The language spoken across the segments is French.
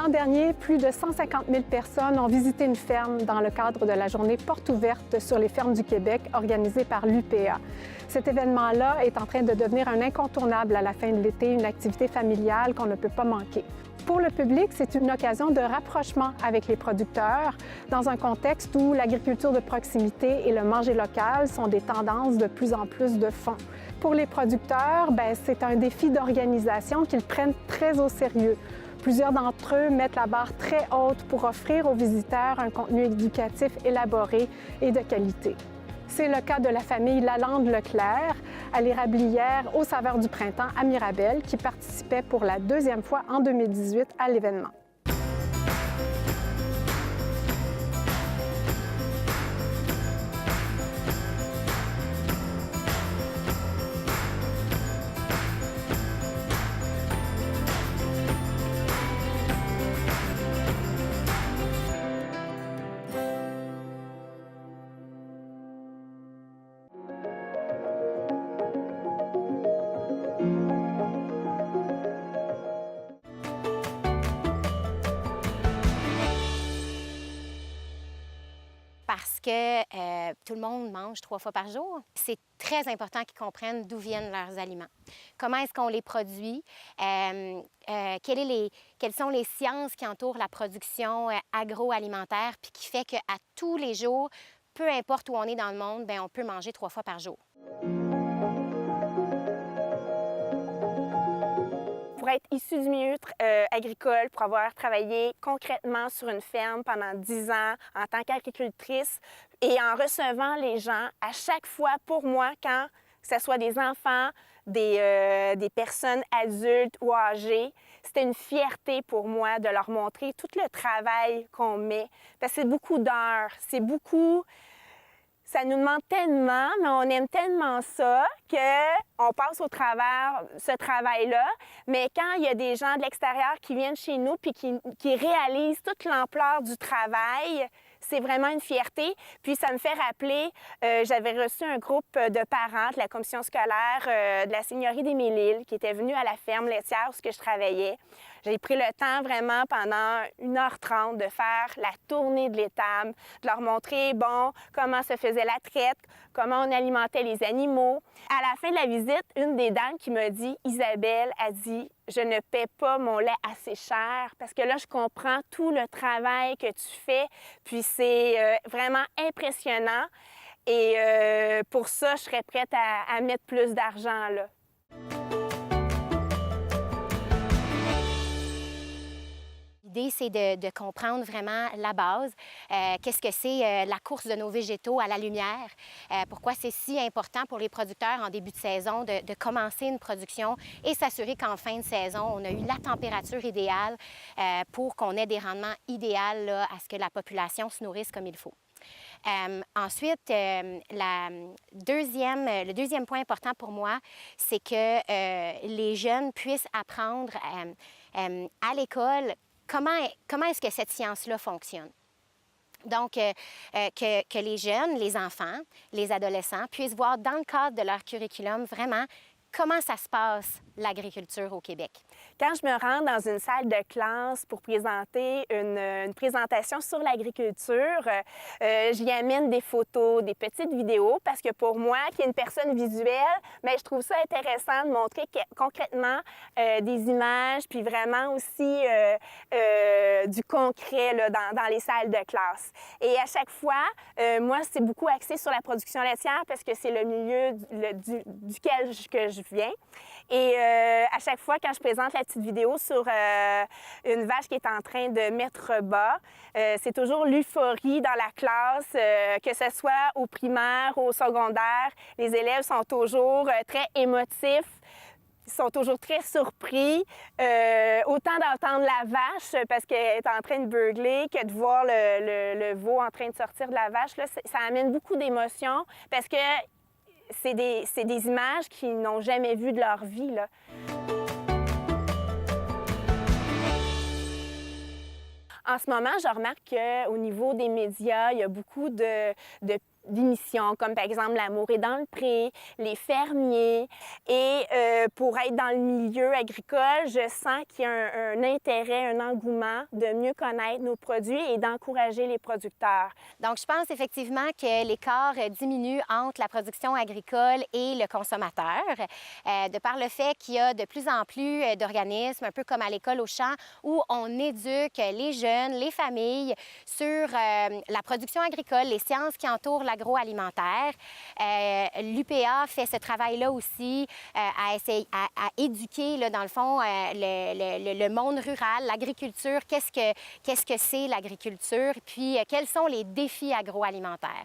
L'an dernier, plus de 150 000 personnes ont visité une ferme dans le cadre de la journée Porte ouverte sur les fermes du Québec organisée par l'UPA. Cet événement-là est en train de devenir un incontournable à la fin de l'été, une activité familiale qu'on ne peut pas manquer. Pour le public, c'est une occasion de rapprochement avec les producteurs dans un contexte où l'agriculture de proximité et le manger local sont des tendances de plus en plus de fond. Pour les producteurs, c'est un défi d'organisation qu'ils prennent très au sérieux. Plusieurs d'entre eux mettent la barre très haute pour offrir aux visiteurs un contenu éducatif élaboré et de qualité. C'est le cas de la famille Lalande-Leclerc, à l'érablière aux saveurs du printemps à Mirabel, qui participait pour la deuxième fois en 2018 à l'événement. Parce que tout le monde mange 3 fois par jour. C'est très important qu'ils comprennent d'où viennent leurs aliments. Comment est-ce qu'on les produit? Quelles sont les sciences qui entourent la production agroalimentaire puis qui fait qu'à tous les jours, peu importe où on est dans le monde, on peut manger 3 fois par jour. Pour être issue du milieu agricole, pour avoir travaillé concrètement sur une ferme pendant 10 ans en tant qu'agricultrice et en recevant les gens, à chaque fois pour moi, quand que ce soit des enfants, des personnes adultes ou âgées, c'était une fierté pour moi de leur montrer tout le travail qu'on met. Parce que c'est beaucoup d'heures, c'est beaucoup... Ça nous demande tellement, mais on aime tellement ça qu'on passe au travers ce travail-là. Mais quand il y a des gens de l'extérieur qui viennent chez nous puis qui réalisent toute l'ampleur du travail, c'est vraiment une fierté. Puis ça me fait rappeler, j'avais reçu un groupe de parents de la commission scolaire de la Seigneurie des Mille-Îles qui étaient venus à la ferme laitière où je travaillais. J'ai pris le temps vraiment pendant 1h30 de faire la tournée de l'étable, de leur montrer, comment se faisait la traite, comment on alimentait les animaux. À la fin de la visite, une des dames qui m'a dit, Isabelle, a dit, je ne paie pas mon lait assez cher parce que là, je comprends tout le travail que tu fais, puis c'est vraiment impressionnant et pour ça, je serais prête à mettre plus d'argent là. L'idée, c'est de comprendre vraiment la base. Qu'est-ce que c'est la course de nos végétaux à la lumière? Pourquoi c'est si important pour les producteurs en début de saison de commencer une production et s'assurer qu'en fin de saison, on a eu la température idéale pour qu'on ait des rendements idéaux là, à ce que la population se nourrisse comme il faut. Ensuite, le deuxième point important pour moi, c'est que les jeunes puissent apprendre à l'école comment est-ce que cette science-là fonctionne. Donc, que les jeunes, les enfants, les adolescents puissent voir dans le cadre de leur curriculum vraiment comment ça se passe, l'agriculture au Québec. Quand je me rends dans une salle de classe pour présenter une présentation sur l'agriculture, j'y amène des photos, des petites vidéos, parce que pour moi, qui est une personne visuelle, je trouve ça intéressant de montrer concrètement des images, puis vraiment aussi du concret là, dans les salles de classe. Et à chaque fois, moi, c'est beaucoup axé sur la production laitière parce que c'est le milieu duquel je viens. Et à chaque fois, quand je présente la petite vidéo sur une vache qui est en train de mettre bas, c'est toujours l'euphorie dans la classe, que ce soit au primaire ou au secondaire. Les élèves sont toujours très émotifs. Ils sont toujours très surpris, autant d'entendre la vache parce qu'elle est en train de beugler que de voir le veau en train de sortir de la vache. Là, ça amène beaucoup d'émotions parce que c'est des images qu'ils n'ont jamais vues de leur vie, là. En ce moment, je remarque qu'au niveau des médias, il y a beaucoup de d'émissions, comme par exemple L'amour est dans le pré, Les fermiers. Et pour être dans le milieu agricole, je sens qu'il y a un intérêt, un engouement de mieux connaître nos produits et d'encourager les producteurs. Donc, je pense effectivement que l'écart diminue entre la production agricole et le consommateur, de par le fait qu'il y a de plus en plus d'organismes, un peu comme à l'école au champ, où on éduque les jeunes, les familles sur la production agricole, les sciences qui entourent l'agroalimentaire. L'UPA fait ce travail-là aussi à éduquer, là, dans le fond, le monde rural, l'agriculture, qu'est-ce que c'est l'agriculture, puis quels sont les défis agroalimentaires.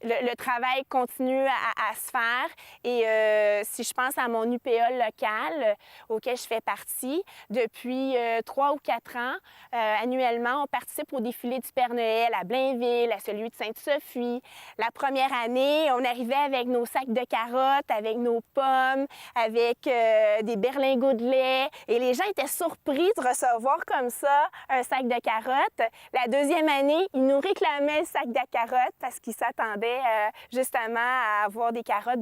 Le travail continue à se faire et si je pense à mon UPA local auquel je fais partie, depuis 3 ou 4 ans, annuellement, on participe au défilé du Père Noël à Blainville, à celui de Sainte-Sophie. La première année, on arrivait avec nos sacs de carottes, avec nos pommes, avec des berlingots de lait et les gens étaient surpris de recevoir comme ça un sac de carottes. La deuxième année, ils nous réclamaient le sac de carottes parce qu'ils s'attendaient justement à avoir des carottes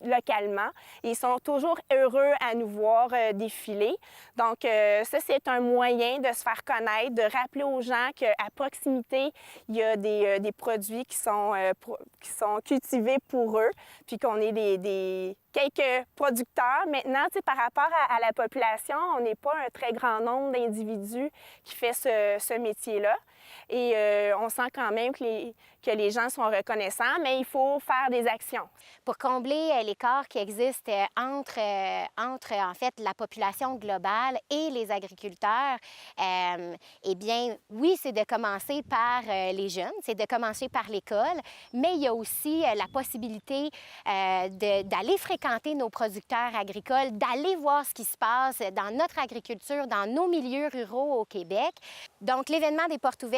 localement. Et ils sont toujours heureux à nous voir défiler. Donc, ça, c'est un moyen de se faire connaître, de rappeler aux gens qu'à proximité, il y a des produits qui sont cultivés pour eux, puis qu'on est quelques producteurs. Maintenant, par rapport à la population, on n'est pas un très grand nombre d'individus qui fait ce métier-là. Et on sent quand même que les gens sont reconnaissants, mais il faut faire des actions. Pour combler l'écart qui existe entre en fait, la population globale et les agriculteurs, eh bien, oui, c'est de commencer par les jeunes, c'est de commencer par l'école, mais il y a aussi la possibilité d'aller fréquenter nos producteurs agricoles, d'aller voir ce qui se passe dans notre agriculture, dans nos milieux ruraux au Québec. Donc, l'événement des portes ouvertes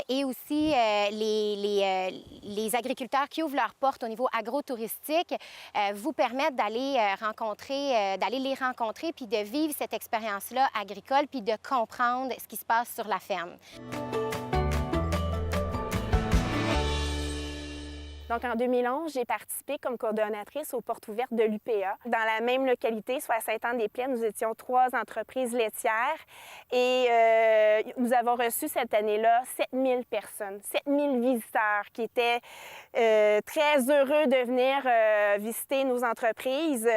et aussi les agriculteurs qui ouvrent leurs portes au niveau agro-touristique vous permettent d'aller les rencontrer puis de vivre cette expérience-là agricole puis de comprendre ce qui se passe sur la ferme. Donc, en 2011, j'ai participé comme coordonnatrice aux portes ouvertes de l'UPA. Dans la même localité, soit à Sainte-Anne-des-Plaines, nous étions 3 entreprises laitières et nous avons reçu cette année-là 7000 personnes, 7000 visiteurs qui étaient très heureux de venir visiter nos entreprises.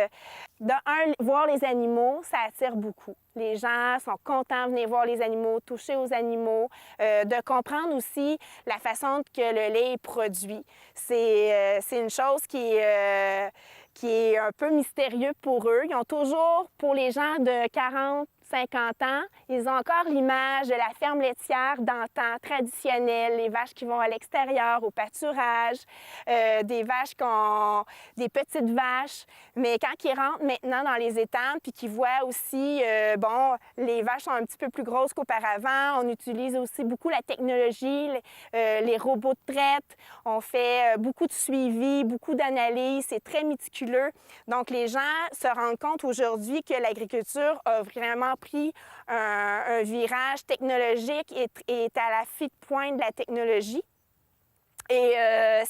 Voir les animaux, ça attire beaucoup. Les gens sont contents de venir voir les animaux, toucher aux animaux, de comprendre aussi la façon que le lait est produit. C'est une chose qui est un peu mystérieux pour eux. Ils ont toujours, pour les gens de 40, 50 ans, ils ont encore l'image de la ferme laitière d'antan, traditionnelle, les vaches qui vont à l'extérieur, au pâturage, des vaches qui ont des petites vaches. Mais quand ils rentrent maintenant dans les étangs, puis qu'ils voient aussi, les vaches sont un petit peu plus grosses qu'auparavant, on utilise aussi beaucoup la technologie, les robots de traite, on fait beaucoup de suivi, beaucoup d'analyses, c'est très méticuleux. Donc, les gens se rendent compte aujourd'hui que l'agriculture a vraiment pris un virage technologique et est à la fine pointe de la technologie. Et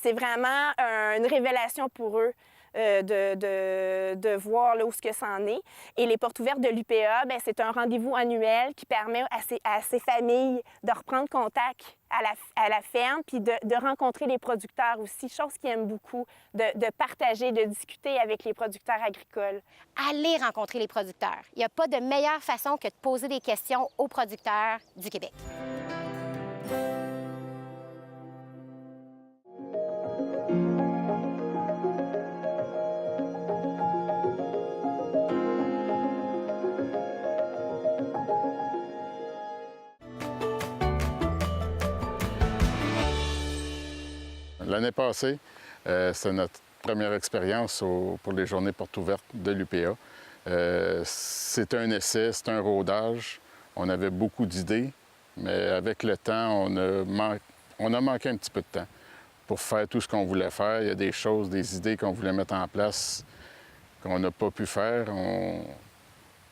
c'est vraiment une révélation pour eux de voir là où ce que ça en est. Et les portes ouvertes de l'UPA, c'est un rendez-vous annuel qui permet à ces familles de reprendre contact à la ferme puis de rencontrer les producteurs aussi, chose qu'ils aiment beaucoup, de partager, de discuter avec les producteurs agricoles. Allez rencontrer les producteurs. Il n'y a pas de meilleure façon que de poser des questions aux producteurs du Québec. L'année passée, c'est notre première expérience pour les journées portes ouvertes de l'UPA. C'est un essai, c'est un rodage. On avait beaucoup d'idées, mais avec le temps, on a manqué un petit peu de temps pour faire tout ce qu'on voulait faire. Il y a des choses, des idées qu'on voulait mettre en place qu'on n'a pas pu faire.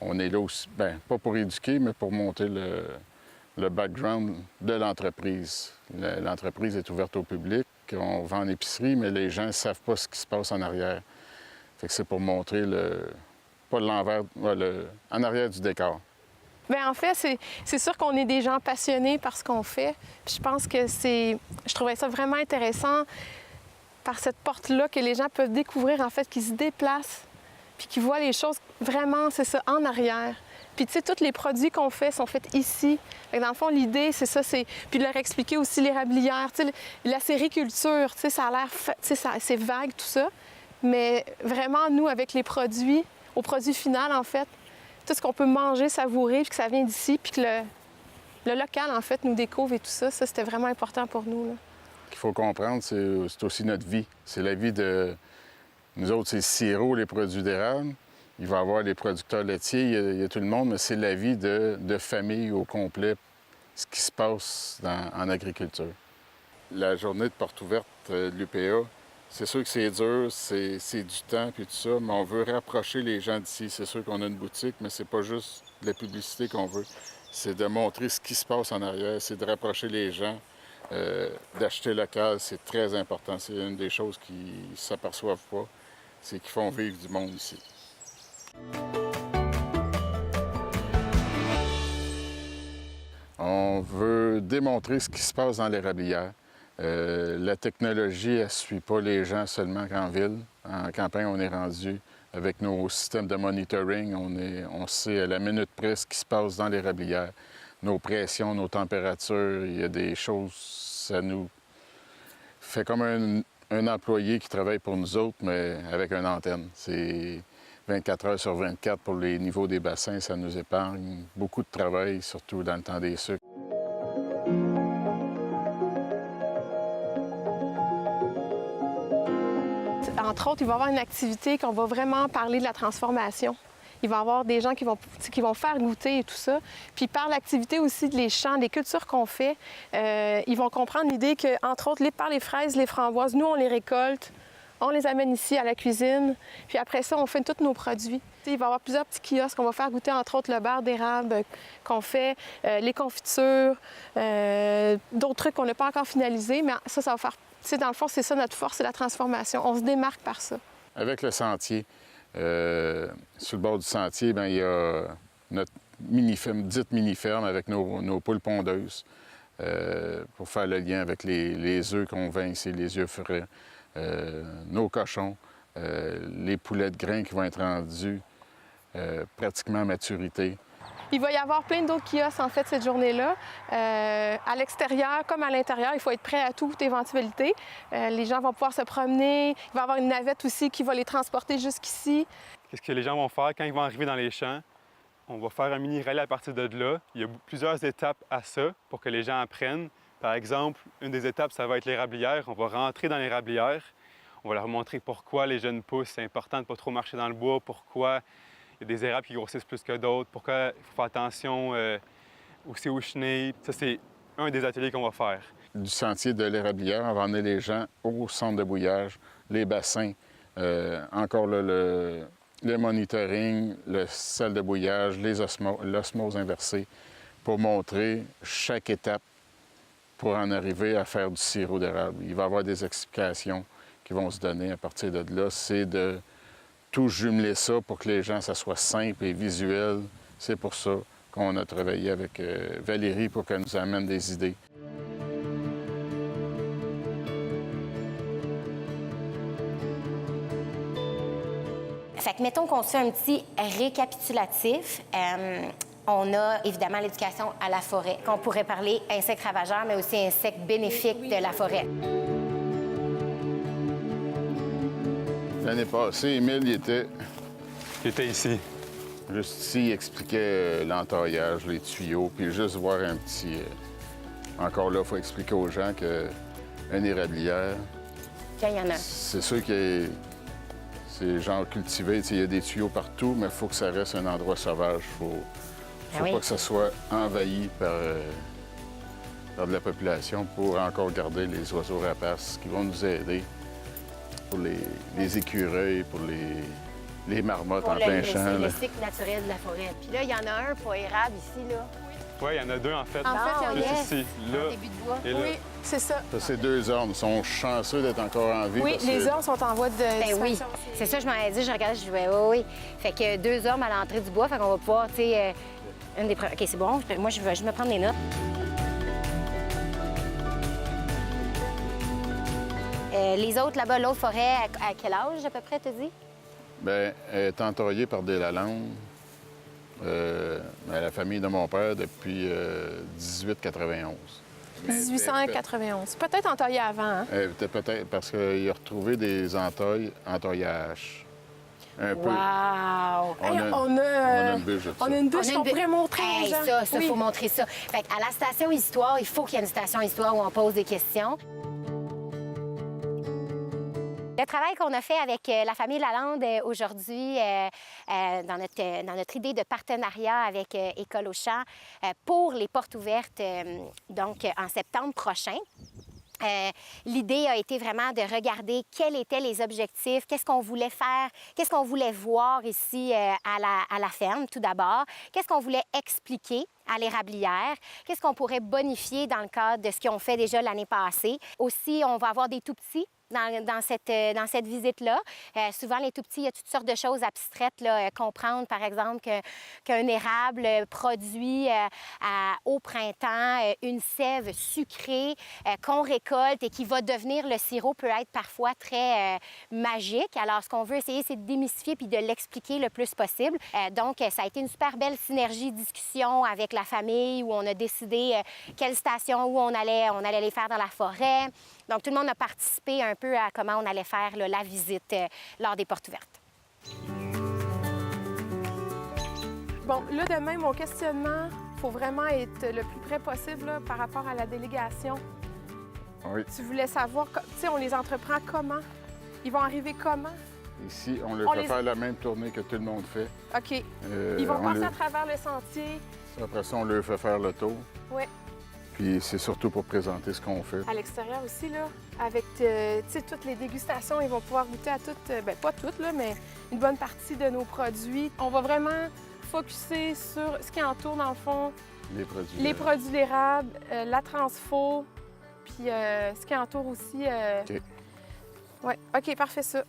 On est là aussi, pas pour éduquer, mais pour monter le background de l'entreprise. L'entreprise est ouverte au public. qu'on vend en épicerie, mais les gens ne savent pas ce qui se passe en arrière. Fait que c'est pour montrer pas l'envers, en arrière du décor. Bien, en fait, c'est sûr qu'on est des gens passionnés par ce qu'on fait. Puis je pense que je trouvais ça vraiment intéressant par cette porte-là que les gens peuvent découvrir, en fait, qu'ils se déplacent puis qu'ils voient les choses vraiment, c'est ça, en arrière. Puis, tu sais, tous les produits qu'on fait sont faits ici. Fait que dans le fond, l'idée, c'est ça, c'est... Puis de leur expliquer aussi l'érablière, tu sais, la sériculture, tu sais, ça a l'air... Tu sais, c'est vague, tout ça. Mais vraiment, nous, avec les produits, au produit final, en fait, tout ce qu'on peut manger, savourer, puis que ça vient d'ici, puis que le local, en fait, nous découvre et tout ça, c'était vraiment important pour nous, là. Ce qu'il faut comprendre, c'est aussi notre vie. C'est la vie de... Nous autres, c'est le sirop, les produits d'érable. Il va y avoir les producteurs laitiers, il y a tout le monde, mais c'est la vie de famille au complet, ce qui se passe en agriculture. La journée de porte ouverte de l'UPA, c'est sûr que c'est dur, c'est du temps puis tout ça, mais on veut rapprocher les gens d'ici. C'est sûr qu'on a une boutique, mais c'est pas juste de la publicité qu'on veut. C'est de montrer ce qui se passe en arrière, c'est de rapprocher les gens, d'acheter local, c'est très important. C'est une des choses qu'ils ne s'aperçoivent pas, c'est qu'ils font vivre du monde ici. On veut démontrer ce qui se passe dans l'érablière. La technologie, elle ne suit pas les gens seulement qu'en ville. En campagne, on est rendu avec nos systèmes de monitoring. On sait à la minute près ce qui se passe dans l'érablière. Nos pressions, nos températures, il y a des choses, ça nous fait comme un employé qui travaille pour nous autres, mais avec une antenne. C'est 24 heures sur 24 pour les niveaux des bassins, ça nous épargne beaucoup de travail, surtout dans le temps des sucres. Entre autres, il va y avoir une activité qu'on va vraiment parler de la transformation. Il va y avoir des gens qui vont faire goûter et tout ça. Puis par l'activité aussi de les champs, des cultures qu'on fait, ils vont comprendre l'idée que, entre autres, par les fraises, les framboises, nous, on les récolte, on les amène ici à la cuisine, puis après ça, on fait tous nos produits. Il va y avoir plusieurs petits kiosques qu'on va faire goûter, entre autres, le beurre d'érable qu'on fait, les confitures, d'autres trucs qu'on n'a pas encore finalisés, mais ça va faire... Tu sais, dans le fond, c'est ça notre force, c'est la transformation. On se démarque par ça. Avec le sentier, sur le bord du sentier, bien, il y a notre dite mini-ferme avec nos poules pondeuses pour faire le lien avec les œufs qu'on vend ici, les œufs frais, nos cochons, les poulets de grains qui vont être rendus pratiquement à maturité. Il va y avoir plein d'autres kiosques, en fait, cette journée-là. À l'extérieur comme à l'intérieur, il faut être prêt à toute éventualité. Les gens vont pouvoir se promener. Il va y avoir une navette aussi qui va les transporter jusqu'ici. Qu'est-ce que les gens vont faire quand ils vont arriver dans les champs? On va faire un mini-rallye à partir de là. Il y a plusieurs étapes à ça pour que les gens apprennent. Par exemple, une des étapes, ça va être l'érablière. On va rentrer dans l'érablière. On va leur montrer pourquoi les jeunes pousses, c'est important de ne pas trop marcher dans le bois, pourquoi il y a des érables qui grossissent plus que d'autres, pourquoi il faut faire attention aussi aux chenilles. Ça, c'est un des ateliers qu'on va faire. Du sentier de l'érablière, on va emmener les gens au centre de bouillage, les bassins, encore là, le monitoring, le salle de bouillage, l'osmose inversée, pour montrer chaque étape pour en arriver à faire du sirop d'érable. Il va y avoir des explications qui vont se donner à partir de là. C'est de tout jumeler ça pour que les gens, ça soit simple et visuel. C'est pour ça qu'on a travaillé avec Valérie pour qu'elle nous amène des idées. Fait que mettons qu'on se fait un petit récapitulatif. On a évidemment l'éducation à la forêt, qu'on pourrait parler insectes ravageurs, mais aussi insectes bénéfiques de la forêt. L'année passée, Émile, il était ici. Juste ici, il expliquait l'entaillage, les tuyaux, puis juste voir un petit... Encore là, il faut expliquer aux gens qu'une érablière... Il y en a. C'est sûr que c'est genre cultivé, il y a des tuyaux partout, mais il faut que ça reste un endroit sauvage. Il faut pas que ça soit envahi par de la population pour encore garder les oiseaux rapaces qui vont nous aider. Pour les écureuils, pour les marmottes en plein champ. C'est le cycle naturel de la forêt. Puis là, il y en a un pas érable ici, là. Oui, il y en a 2 en fait. En fait, il y en a- Juste ici, là Début de bois. et là. Oui, c'est ça. Ça, c'est 2 ormes. Ils sont chanceux d'être encore en vie. Oui, parce les que ormes sont en voie de Ben oui, disparition. c'est ça, je m'en ai dit, je regardais, je disais, oui, oui. Fait que 2 hommes à l'entrée du bois, fait qu'on va pouvoir, tu sais, une des premières. OK, c'est bon, moi, je vais me prendre des notes. Les autres, là-bas, l'autre forêt, à quel âge, à peu près, tu dis? bien, elle est entourée par des Lalandes. La famille de mon père depuis 1891. Mais- 1891. Peut-être entaillé avant, hein? Peut-être parce qu'il a retrouvé des entailleages. Un peu. Wow! Hey, On a une bûche de ça. on a une douche qu'on pourrait montrer aux Hey, gens. ça, Oui. faut montrer ça. Fait à la station Histoire, il faut qu'il y ait une station Histoire où on pose des questions. Le travail qu'on a fait avec la famille Lalande aujourd'hui, dans notre idée de partenariat avec École Auchan pour les portes ouvertes, donc en septembre prochain. L'idée a été vraiment de regarder quels étaient les objectifs, qu'est-ce qu'on voulait faire, qu'est-ce qu'on voulait voir ici à la ferme, tout d'abord, qu'est-ce qu'on voulait expliquer à l'érablière, qu'est-ce qu'on pourrait bonifier dans le cadre de ce qu'ils ont fait déjà l'année passée. Aussi, on va avoir des tout-petits dans cette visite-là. Souvent, les tout-petits, il y a toutes sortes de choses abstraites. Là, comprendre, par exemple, qu'un érable produit au printemps une sève sucrée qu'on récolte et qui va devenir, le sirop peut être parfois très magique. Alors, ce qu'on veut essayer, c'est de démystifier puis de l'expliquer le plus possible. Donc, ça a été une super belle synergie, discussion avec la famille où on a décidé quelle station, où on allait les faire dans la forêt. Donc, tout le monde a participé un peu à comment on allait faire là, la visite lors des portes ouvertes. Bon, là, demain, mon questionnement, il faut vraiment être le plus près possible là, par rapport à la délégation. Oui. Tu voulais savoir, tu sais, on les entreprend comment? Ils vont arriver comment? Ici, on leur On fait les- faire la même tournée que tout le monde fait. OK. Ils vont On passer leur- à travers le sentier. Après ça, on leur fait faire le tour. Oui. Puis c'est surtout pour présenter ce qu'on fait. À l'extérieur aussi, là, avec tu sais, toutes les dégustations, ils vont pouvoir goûter à toutes, bien pas toutes, là, mais une bonne partie de nos produits. On va vraiment focusser sur ce qui entoure, dans le fond, Les produits. les produits d'érable, la transfo, puis ce qui entoure aussi. OK. Oui, OK, parfait, ça.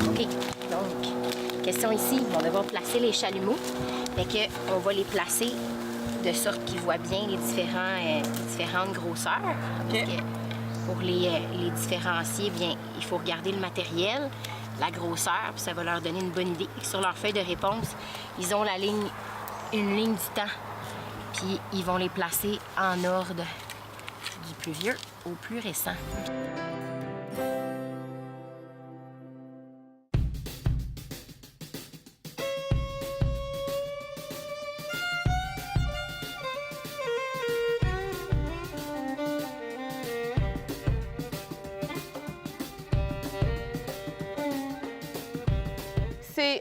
OK. Donc, question ici, on va devoir placer les chalumeaux. Fait que on va les placer de sorte qu'ils voient bien les différentes grosseurs. Parce que pour les différencier, bien, il faut regarder le matériel, la grosseur, puis ça va leur donner une bonne idée. Sur leur feuille de réponse, ils ont une ligne du temps. Puis ils vont les placer en ordre du plus vieux au plus récent.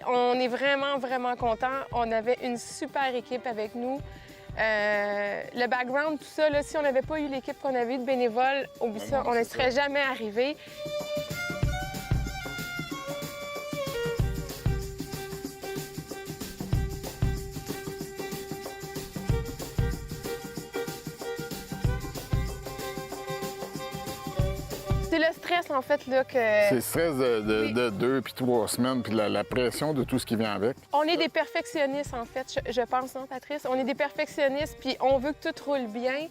On est vraiment, vraiment contents. On avait une super équipe avec nous. Le background, tout ça, là, si on n'avait pas eu l'équipe qu'on avait eue de bénévoles, oublie ça, on ne serait jamais arrivé. C'est le stress, en fait, là, que... C'est le stress Oui. de 2 puis 3 semaines, puis la pression de tout ce qui vient avec. On est des perfectionnistes, en fait, je pense, non, Patrice? On est des perfectionnistes, puis on veut que tout roule bien.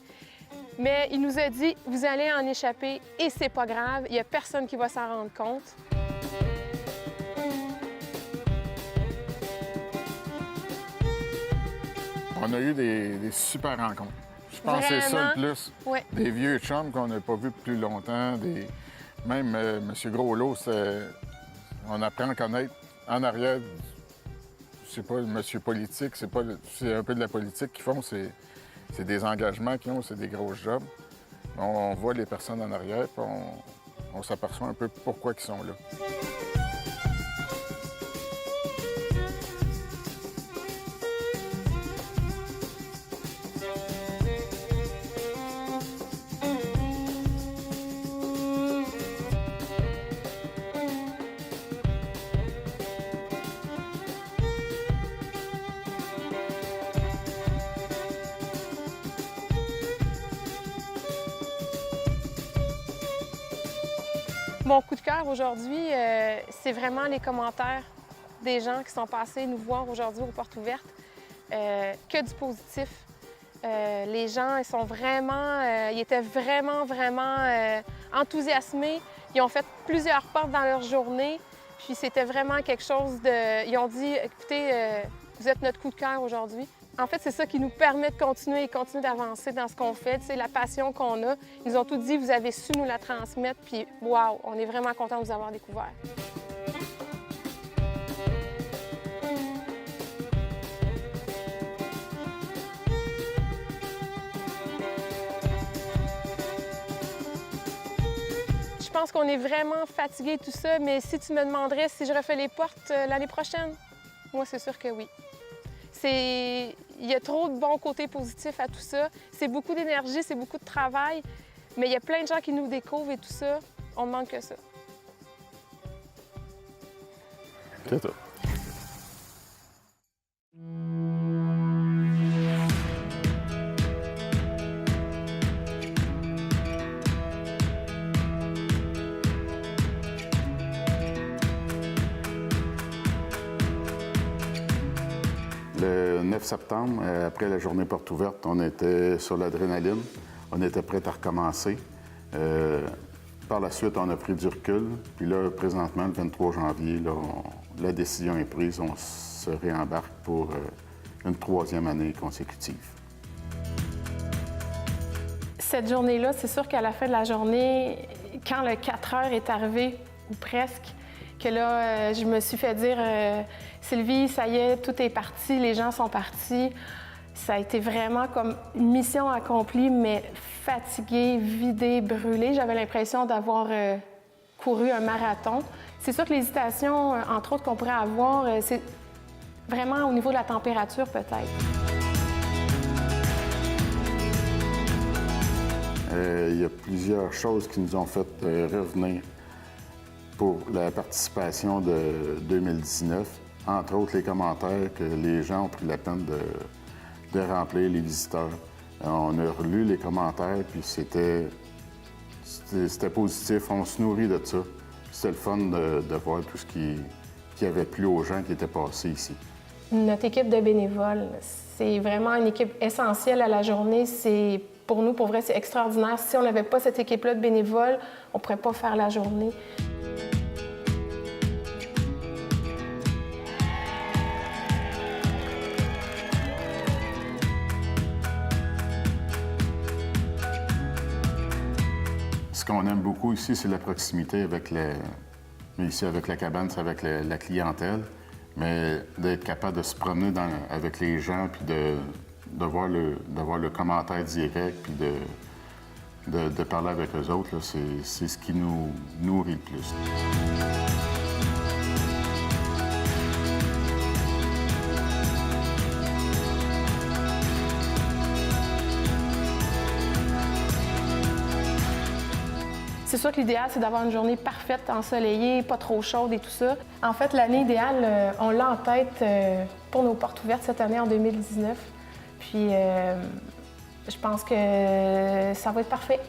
Mais il nous a dit, vous allez en échapper et c'est pas grave, il n'y a personne qui va s'en rendre compte. On a eu des super rencontres. Je pense que c'est ça le plus. Ouais. Des vieux chums qu'on n'a pas vus depuis longtemps. Même M. Groslot, on apprend à connaître en arrière. C'est pas le monsieur politique, c'est un peu de la politique qu'ils font. C'est des engagements qu'ils ont, c'est des gros jobs. On voit les personnes en arrière, puis on s'aperçoit un peu pourquoi ils sont là. Mon coup de cœur aujourd'hui, c'est vraiment les commentaires des gens qui sont passés nous voir aujourd'hui aux Portes ouvertes. Que du positif. Les gens, ils étaient vraiment enthousiasmés. Ils ont fait plusieurs portes dans leur journée. Puis c'était vraiment quelque chose de... Ils ont dit, écoutez, vous êtes notre coup de cœur aujourd'hui. En fait, c'est ça qui nous permet de continuer d'avancer dans ce qu'on fait. C'est la passion qu'on a. Ils nous ont tout dit, vous avez su nous la transmettre, puis wow, on est vraiment contents de vous avoir découvert. Je pense qu'on est vraiment fatigués tout ça, mais si tu me demanderais si je refais les portes l'année prochaine, moi, c'est sûr que oui. Il y a trop de bons côtés positifs à tout ça. C'est beaucoup d'énergie, c'est beaucoup de travail, mais il y a plein de gens qui nous découvrent et tout ça. On ne manque que ça. C'est ça. Le 9 septembre, après la journée porte ouverte, on était sur l'adrénaline. On était prêts à recommencer. Par la suite, on a pris du recul. Puis là, présentement, le 23 janvier, là, la décision est prise. On se réembarque pour une 3e année consécutive. Cette journée-là, c'est sûr qu'à la fin de la journée, quand le 4 heures est arrivé, ou presque, que là, je me suis fait dire Sylvie, ça y est, tout est parti, les gens sont partis. Ça a été vraiment comme une mission accomplie, mais fatiguée, vidée, brûlée. J'avais l'impression d'avoir couru un marathon. C'est sûr que l'hésitation, entre autres, qu'on pourrait avoir, c'est vraiment au niveau de la température, peut-être. Il y a plusieurs choses qui nous ont fait revenir pour la participation de 2019. Entre autres, les commentaires que les gens ont pris la peine de remplir, les visiteurs. On a relu les commentaires, puis c'était positif. On se nourrit de ça. C'était le fun de voir tout ce qui avait plu aux gens qui étaient passés ici. Notre équipe de bénévoles, c'est vraiment une équipe essentielle à la journée. Pour nous, pour vrai, c'est extraordinaire. Si on n'avait pas cette équipe-là de bénévoles, on ne pourrait pas faire la journée. Ce qu'on aime beaucoup ici, c'est la proximité avec avec la cabane, c'est avec la clientèle, mais d'être capable de se promener avec les gens, puis de voir le commentaire direct, puis de parler avec eux autres, c'est ce qui nous nourrit le plus. C'est sûr que l'idéal, c'est d'avoir une journée parfaite, ensoleillée, pas trop chaude et tout ça. En fait, l'année idéale, on l'a en tête pour nos portes ouvertes cette année, en 2019. Puis, je pense que ça va être parfait.